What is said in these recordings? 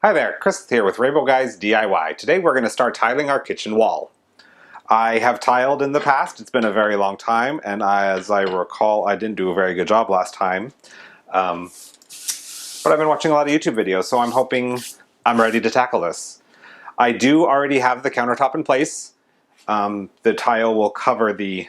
Hi there, Chris here with Rainbow Guys DIY. Today we're going to start tiling our kitchen wall. I have tiled in the past, it's been a very long time, and as I recall I didn't do a very good job last time. But I've been watching a lot of YouTube videos, so I'm hoping I'm ready to tackle this. I do already have the countertop in place. The tile will cover the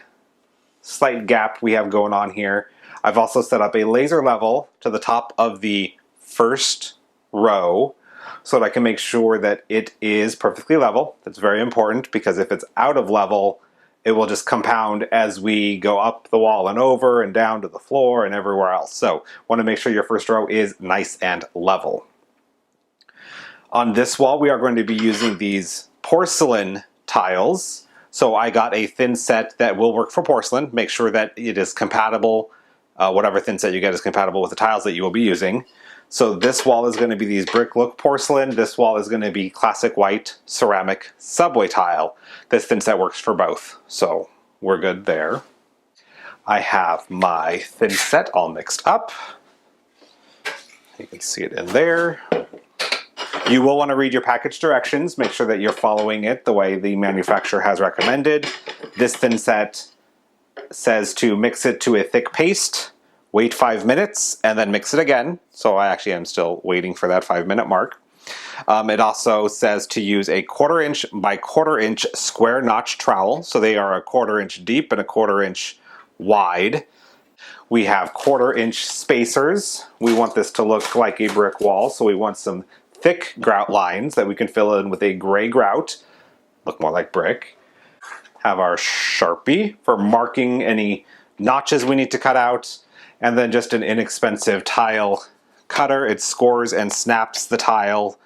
slight gap we have going on here. I've also set up a laser level to the top of the first row so that I can make sure that it is perfectly level. That's very important because if it's out of level, it will just compound as we go up the wall and over and down to the floor and everywhere else. So want to make sure your first row is nice and level. On this wall, we are going to be using these porcelain tiles. So I got a thin set that will work for porcelain. Make sure that it is compatible. Whatever thin set you get is compatible with the tiles that you will be using. So this wall is going to be these brick look porcelain. This wall is going to be classic white ceramic subway tile. This thin set works for both. So we're good there. I have my thin set all mixed up. You can see it in there. You will want to read your package directions. Make sure that you're following it the way the manufacturer has recommended. This thin set says to mix it to a thick paste, wait 5 minutes, and then mix it again. So I actually am still waiting for that 5-minute mark. It also says to use a 1/4 inch by 1/4 inch square notch trowel. So they are a 1/4 inch deep and a 1/4 inch wide. We have 1/4 inch spacers. We want this to look like a brick wall, so we want some thick grout lines that we can fill in with a gray grout. Look more like brick. Have our Sharpie for marking any notches we need to cut out. And then just an inexpensive tile cutter. It scores and snaps the tile.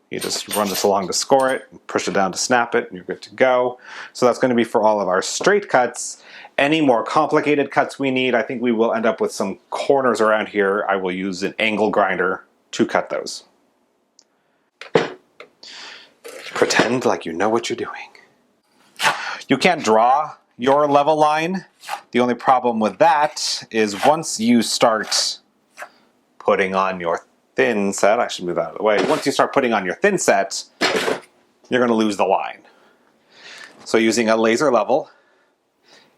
You just run this along to score it, push it down to snap it, and you're good to go. So that's going to be for all of our straight cuts. Any more complicated cuts we need, I think we will end up with some corners around here. I will use an angle grinder to cut those. Pretend like you know what you're doing. You can't draw your level line. The only problem with that is once you start putting on your thin set, I should move that out of the way. Once you start putting on your thin set, you're going to lose the line. So using a laser level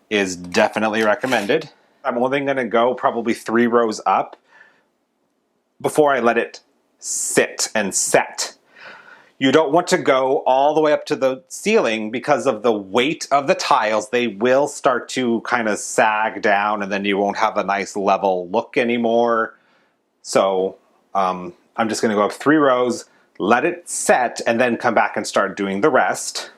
is definitely recommended. I'm only going to go probably 3 rows up before I let it sit and set. You don't want to go all the way up to the ceiling because of the weight of the tiles. They will start to kind of sag down and then you won't have a nice level look anymore. So I'm just going to go up 3 rows, let it set, and then come back and start doing the rest.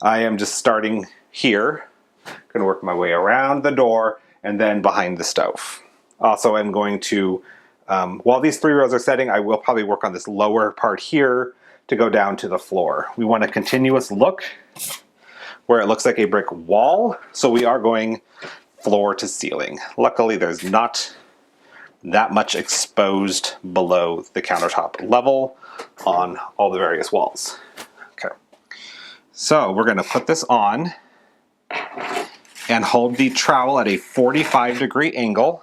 I am just starting here. Going to work my way around the door and then behind the stove. Also, I'm going to, while these 3 rows are setting, I will probably work on this lower part here to go down to the floor. We want a continuous look where it looks like a brick wall, so we are going floor to ceiling. Luckily, there's not that much exposed below the countertop level on all the various walls. Okay, so we're going to put this on and hold the trowel at a 45-degree angle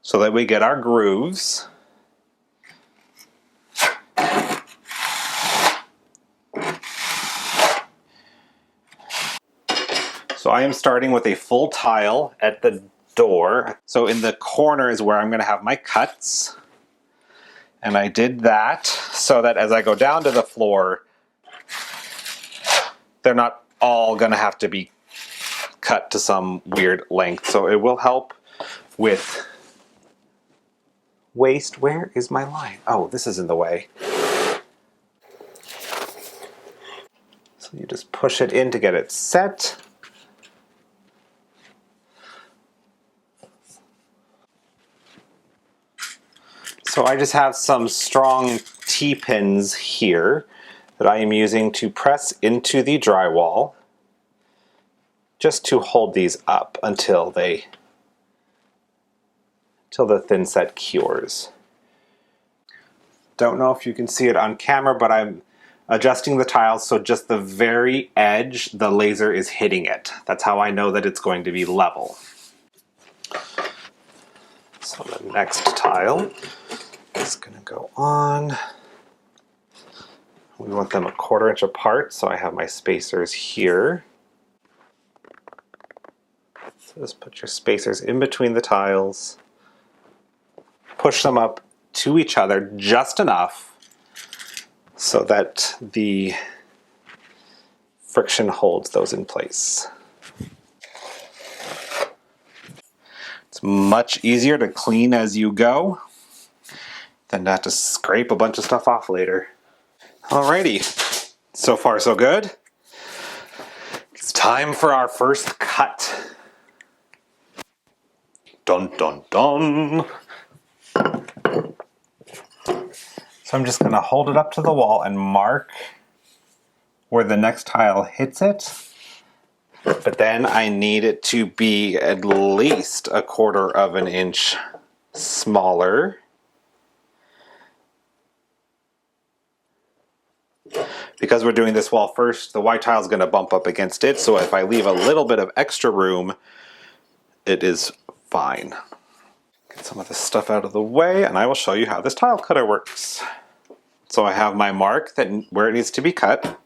so that we get our grooves. So I am starting with a full tile at the door. So in the corner is where I'm going to have my cuts. And I did that so that as I go down to the floor, they're not all going to have to be cut to some weird length. So it will help with waste. Where is my line? Oh, this is in the way. So you just push it in to get it set. So I just have some strong T-pins here that I am using to press into the drywall just to hold these up until the thin set cures. Don't know if you can see it on camera, but I'm adjusting the tiles so just the very edge, the laser is hitting it. That's how I know that it's going to be level. So the next tile is just gonna go on. We want them 1/4 inch apart, so I have my spacers here. So just put your spacers in between the tiles. Push them up to each other just enough so that the friction holds those in place. It's much easier to clean as you go than to have to scrape a bunch of stuff off later. Alrighty, so far so good. It's time for our first cut. Dun dun dun. So I'm just gonna hold it up to the wall and mark where the next tile hits it. But then I need it to be at least 1/4 inch smaller. Because we're doing this wall first, the white tile is going to bump up against it, so if I leave a little bit of extra room, it is fine. Get some of this stuff out of the way, and I will show you how this tile cutter works. So I have my mark where it needs to be cut.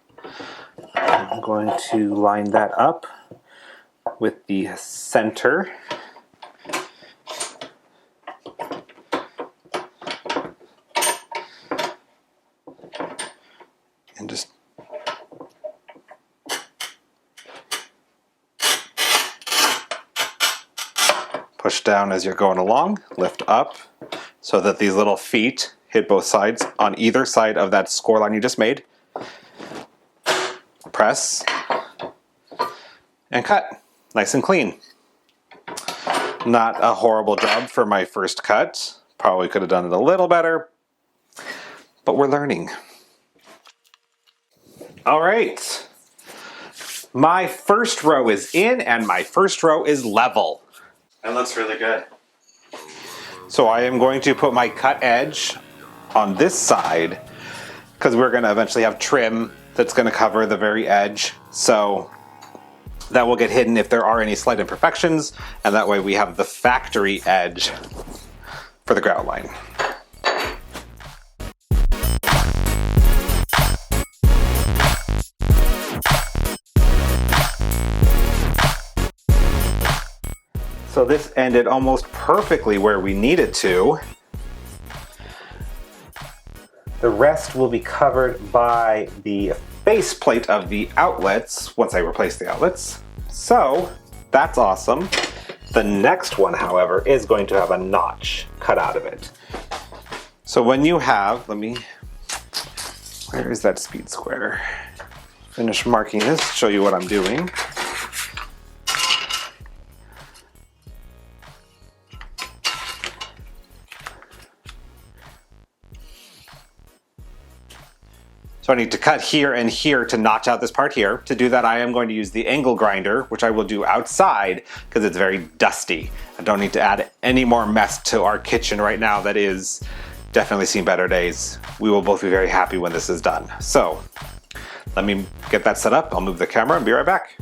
I'm going to line that up with the center. And just push down as you're going along, lift up so that these little feet hit both sides on either side of that score line you just made. Press and cut. Nice and clean. Not a horrible job for my first cut. Probably could have done it a little better, but we're learning. All right. My first row is in and my first row is level. That looks really good. So I am going to put my cut edge on this side because we're going to eventually have trim that's going to cover the very edge. So that will get hidden if there are any slight imperfections, and that way we have the factory edge for the grout line. So this ended almost perfectly where we need it to. The rest will be covered by the faceplate of the outlets once I replace the outlets. So that's awesome. The next one, however, is going to have a notch cut out of it. So when you have, where is that speed square? Finish marking this, show you what I'm doing. So I need to cut here and here to notch out this part here. To do that, I am going to use the angle grinder, which I will do outside because it's very dusty. I don't need to add any more mess to our kitchen right now. That is definitely seen better days. We will both be very happy when this is done. So let me get that set up. I'll move the camera and be right back.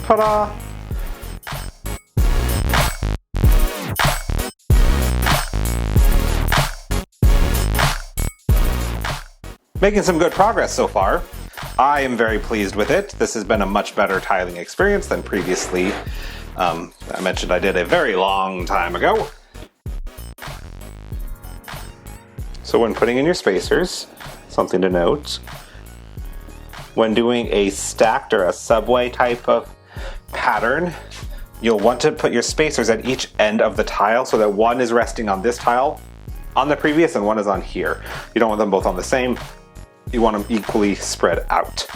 Ta-da! Making some good progress so far. I am very pleased with it. This has been a much better tiling experience than previously. I mentioned I did a very long time ago. So when putting in your spacers, something to note, when doing a stacked or a subway type of pattern, you'll want to put your spacers at each end of the tile so that one is resting on this tile on the previous and one is on here. You don't want them both on the same. You want them equally spread out.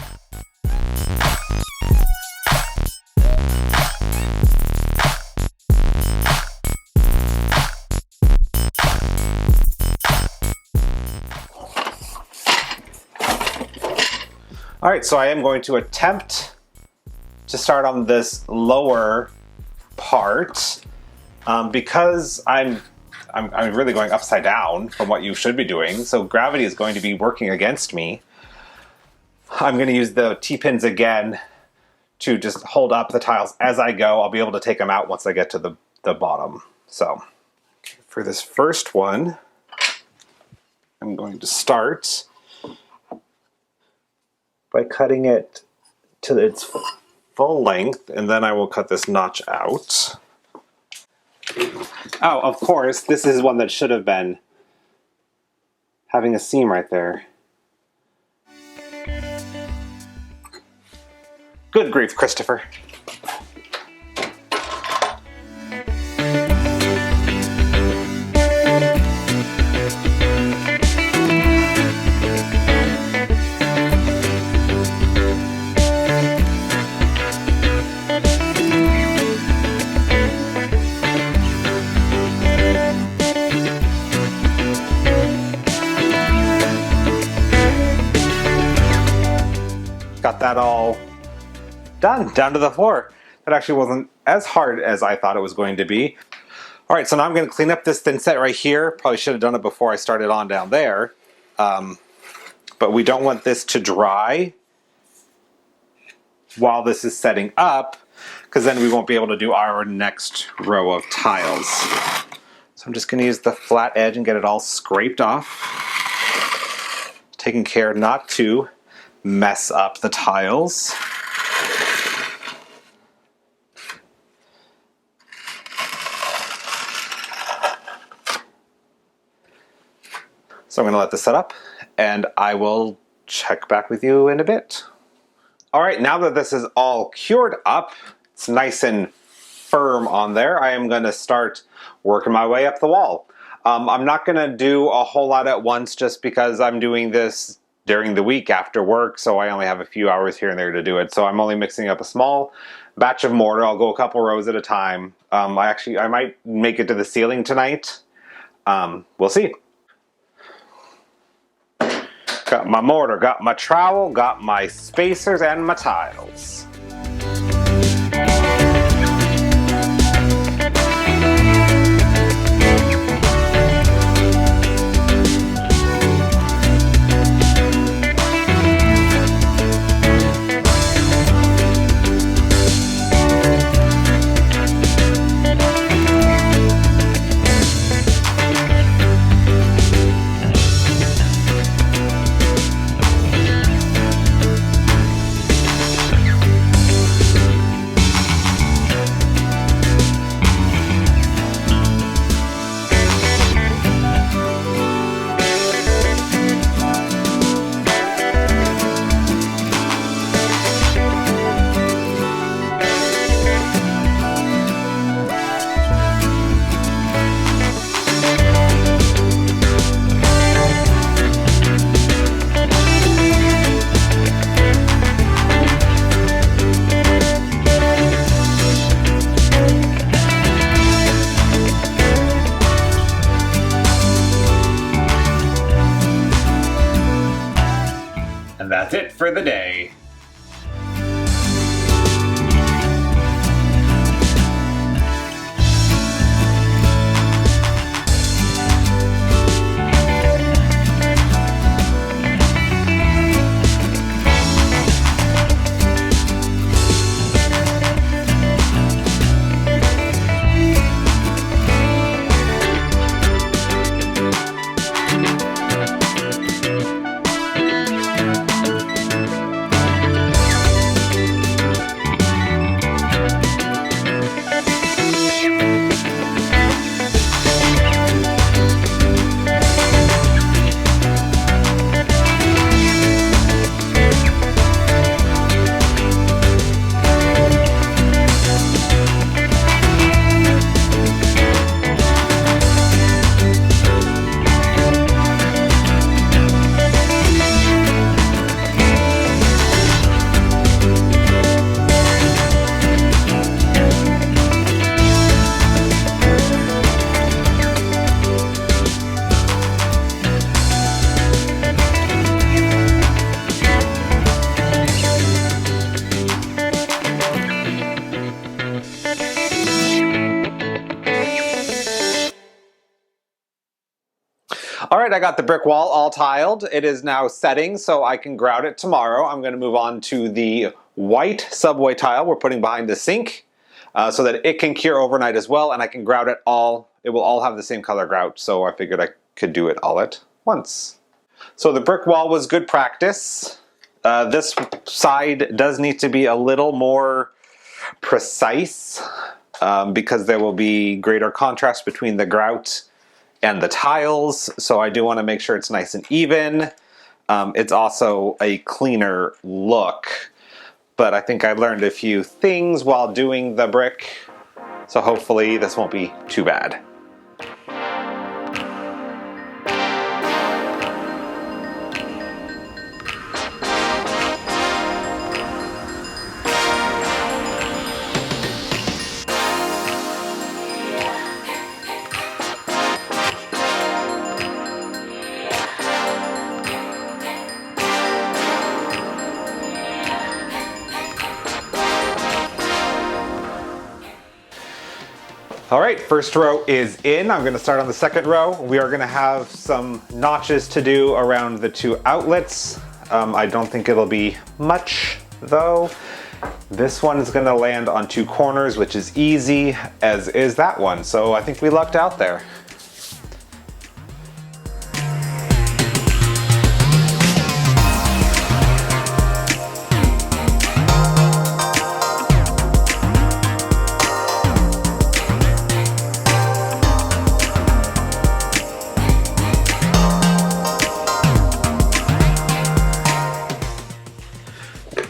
All right, so I am going to attempt to start on this lower part because I'm really going upside down from what you should be doing. So gravity is going to be working against me. I'm going to use the T-pins again to just hold up the tiles as I go. I'll be able to take them out once I get to the bottom. So for this first one, I'm going to start by cutting it to its full length, and then I will cut this notch out. Oh, of course, this is one that should have been having a seam right there. Good grief, Christopher. Got that all done, down to the floor. That actually wasn't as hard as I thought it was going to be. All right, so now I'm going to clean up this thin set right here. Probably should have done it before I started on down there. But we don't want this to dry while this is setting up, because then we won't be able to do our next row of tiles. So I'm just going to use the flat edge and get it all scraped off. Taking care not to mess up the tiles. So I'm going to let this set up and I will check back with you in a bit. All right, now that this is all cured up, it's nice and firm on there, I am going to start working my way up the wall. I'm not going to do a whole lot at once just because I'm doing this during the week after work, so I only have a few hours here and there to do it. So I'm only mixing up a small batch of mortar. I'll go a couple rows at a time. I might make it to the ceiling tonight. We'll see. Got my mortar, got my trowel, got my spacers and my tiles. And that's it for the day. All right, I got the brick wall all tiled. It is now setting, so I can grout it tomorrow. I'm going to move on to the white subway tile we're putting behind the sink so that it can cure overnight as well, and I can grout it all. It will all have the same color grout, so I figured I could do it all at once. So the brick wall was good practice. This side does need to be a little more precise because there will be greater contrast between the grout and the tiles, so I do want to make sure it's nice and even. It's also a cleaner look, but I think I learned a few things while doing the brick, so hopefully this won't be too bad. All right, first row is in. I'm gonna start on the second row. We are gonna have some notches to do around the two outlets. I don't think it'll be much though. This one is gonna land on two corners, which is easy, as is that one. So I think we lucked out there.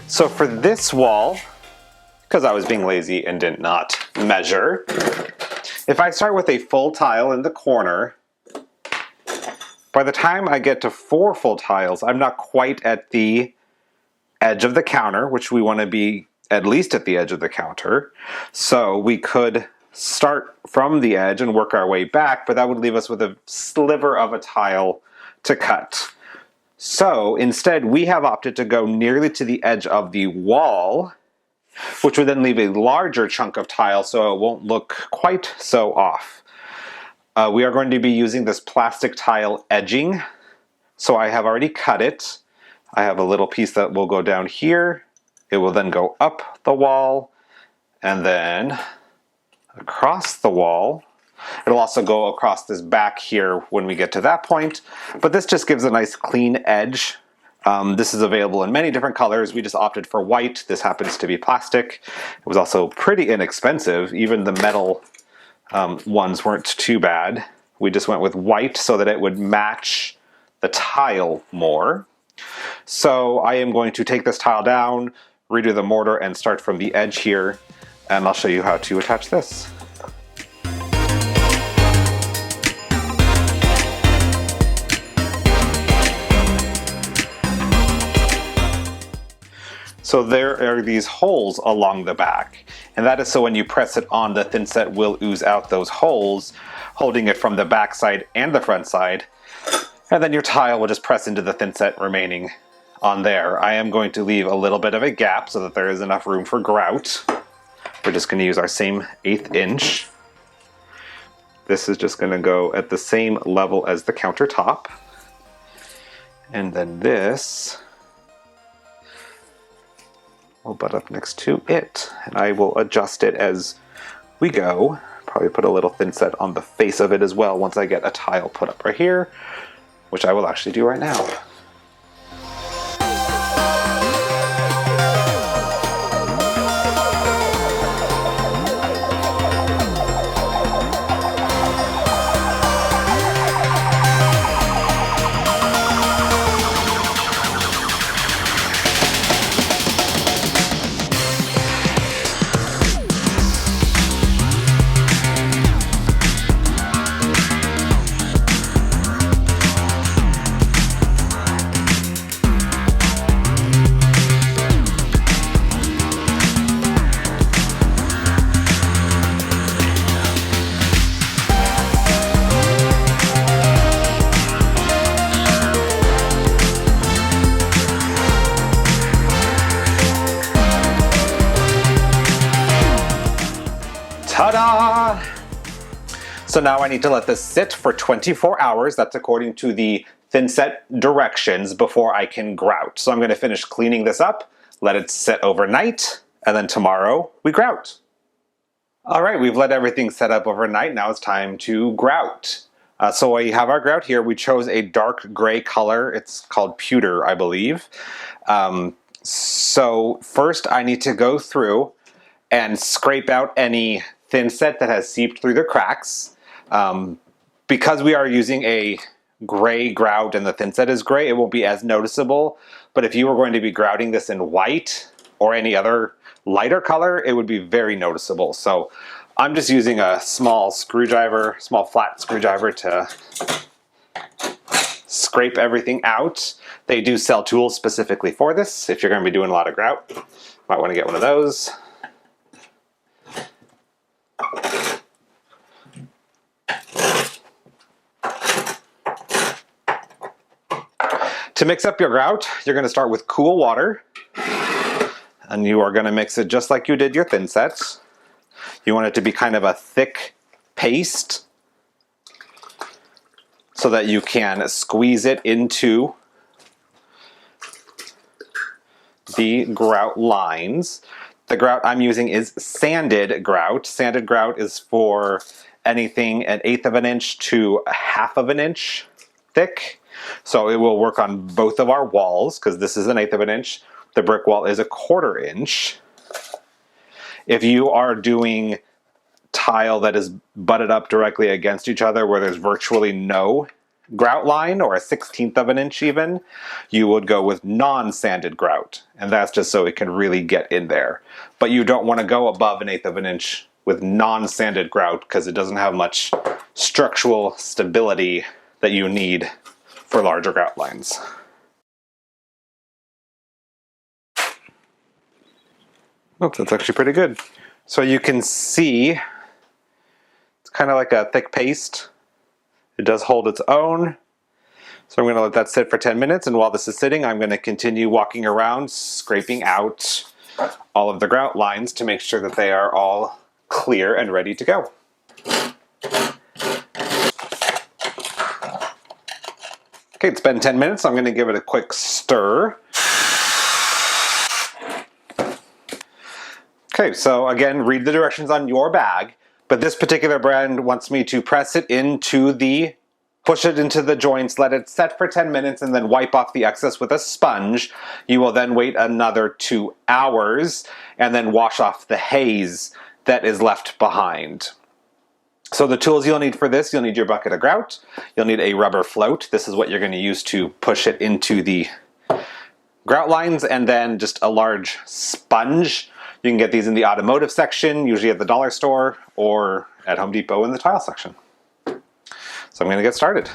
So for this wall, because I was being lazy and did not measure, if I start with a full tile in the corner, by the time I get to 4 full tiles, I'm not quite at the edge of the counter, which we want to be at least at the edge of the counter. So we could start from the edge and work our way back, but that would leave us with a sliver of a tile to cut. So instead, we have opted to go nearly to the edge of the wall, which would then leave a larger chunk of tile so it won't look quite so off. We are going to be using this plastic tile edging. So I have already cut it. I have a little piece that will go down here. It will then go up the wall and then across the wall. It'll also go across this back here when we get to that point, but this just gives a nice clean edge. This is available in many different colors. We just opted for white. This happens to be plastic. It was also pretty inexpensive. Even the metal ones weren't too bad. We just went with white so that it would match the tile more. So I am going to take this tile down, redo the mortar, and start from the edge here, and I'll show you how to attach this. So there are these holes along the back, and that is so when you press it on, the thin set will ooze out those holes, holding it from the back side and the front side, and then your tile will just press into the thin set remaining on there. I am going to leave a little bit of a gap so that there is enough room for grout. We're just going to use our same 1/8 inch. This is just going to go at the same level as the countertop, and then this will butt up next to it, and I will adjust it as we go. Probably put a little thin set on the face of it as well once I get a tile put up right here, which I will actually do right now. So now I need to let this sit for 24 hours. That's according to the thinset directions before I can grout. So I'm going to finish cleaning this up, let it sit overnight, and then tomorrow we grout. All right, we've let everything set up overnight. Now it's time to grout. So we have our grout here. We chose a dark gray color. It's called pewter, I believe. So first I need to go through and scrape out any thinset that has seeped through the cracks. Because we are using a gray grout and the thinset is gray, it won't be as noticeable. But if you were going to be grouting this in white or any other lighter color, it would be very noticeable. So I'm just using a small screwdriver, small flat screwdriver to scrape everything out. They do sell tools specifically for this. If you're going to be doing a lot of grout, might want to get one of those. To mix up your grout, you're going to start with cool water. And you are going to mix it just like you did your thinset. You want it to be kind of a thick paste so that you can squeeze it into the grout lines. The grout I'm using is sanded grout. Sanded grout is for anything 1/8 of an inch to 1/2 of an inch thick. So it will work on both of our walls because this is 1/8 of an inch. The brick wall is 1/4 inch. If you are doing tile that is butted up directly against each other where there's virtually no grout line, or 1/16 of an inch even, you would go with non-sanded grout. And that's just so it can really get in there. But you don't want to go above 1/8 of an inch with non-sanded grout because it doesn't have much structural stability that you need for larger grout lines. Oh, that's actually pretty good. So you can see it's kind of like a thick paste. It does hold its own. So I'm going to let that sit for 10 minutes, and while this is sitting, I'm going to continue walking around, scraping out all of the grout lines to make sure that they are all clear and ready to go. Okay, it's been 10 minutes, so I'm going to give it a quick stir. Okay, so again, read the directions on your bag, but this particular brand wants me to push it into the joints, let it set for 10 minutes, and then wipe off the excess with a sponge. You will then wait another 2 hours, and then wash off the haze that is left behind. So the tools you'll need for this, you'll need your bucket of grout, you'll need a rubber float. This is what you're going to use to push it into the grout lines, and then just a large sponge. You can get these in the automotive section, usually at the dollar store, or at Home Depot in the tile section. So I'm going to get started.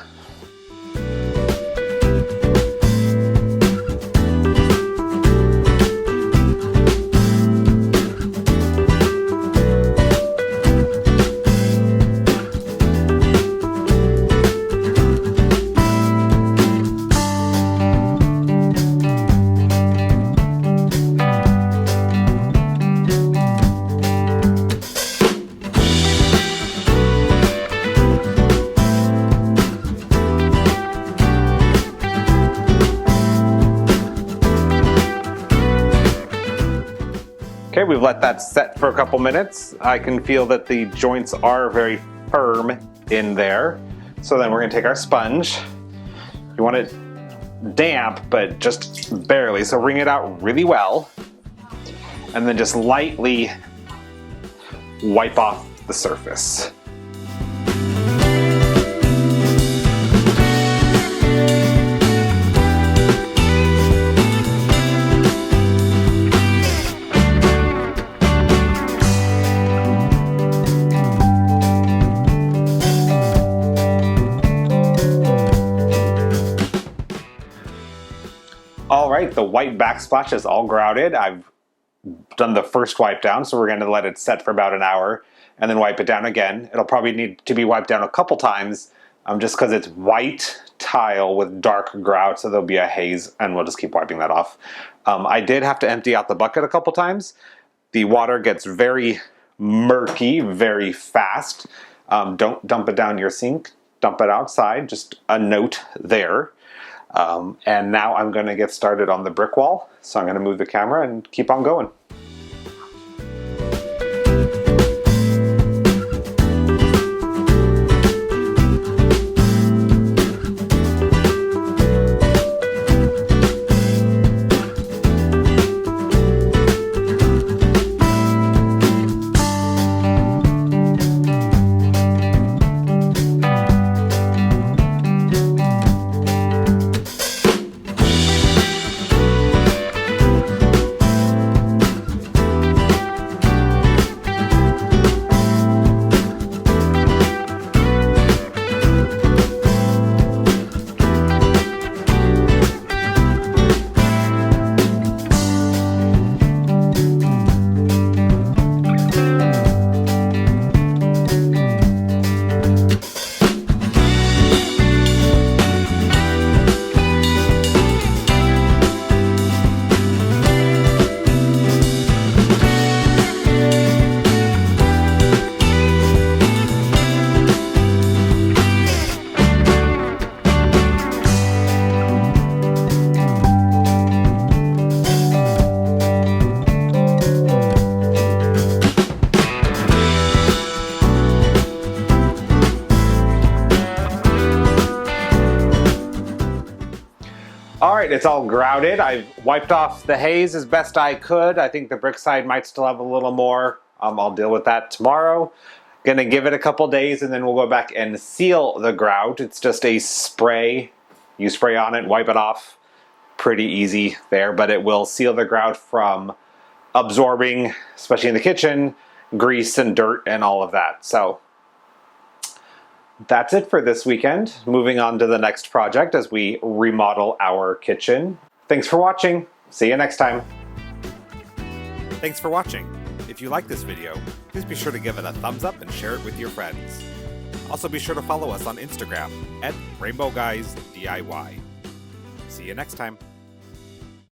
Okay, we've let that set for a couple minutes. I can feel that the joints are very firm in there. So then we're going to take our sponge. You want it damp, but just barely. So wring it out really well. And then just lightly wipe off the surface. All right, the white backsplash is all grouted. I've done the first wipe down, so we're going to let it set for about an hour and then wipe it down again. It'll probably need to be wiped down a couple times just because it's white tile with dark grout, so there'll be a haze, and we'll just keep wiping that off. I did have to empty out the bucket a couple times. The water gets very murky very fast. Don't dump it down your sink. Dump it outside. Just a note there. And now I'm going to get started on the brick wall. So I'm going to move the camera and keep on going. All right, it's all grouted. I've wiped off the haze as best I could. I think the brick side might still have a little more. I'll deal with that tomorrow. Gonna give it a couple days and then we'll go back and seal the grout. It's just a spray. You spray on it, wipe it off. Pretty easy there, but it will seal the grout from absorbing, especially in the kitchen, grease and dirt and all of that. So that's it for this weekend. Moving on to the next project as we remodel our kitchen. Thanks for watching. See you next time. Thanks for watching. If you like this video, please be sure to give it a thumbs up and share it with your friends. Also be sure to follow us on Instagram at rainbowguysdiy. See you next time.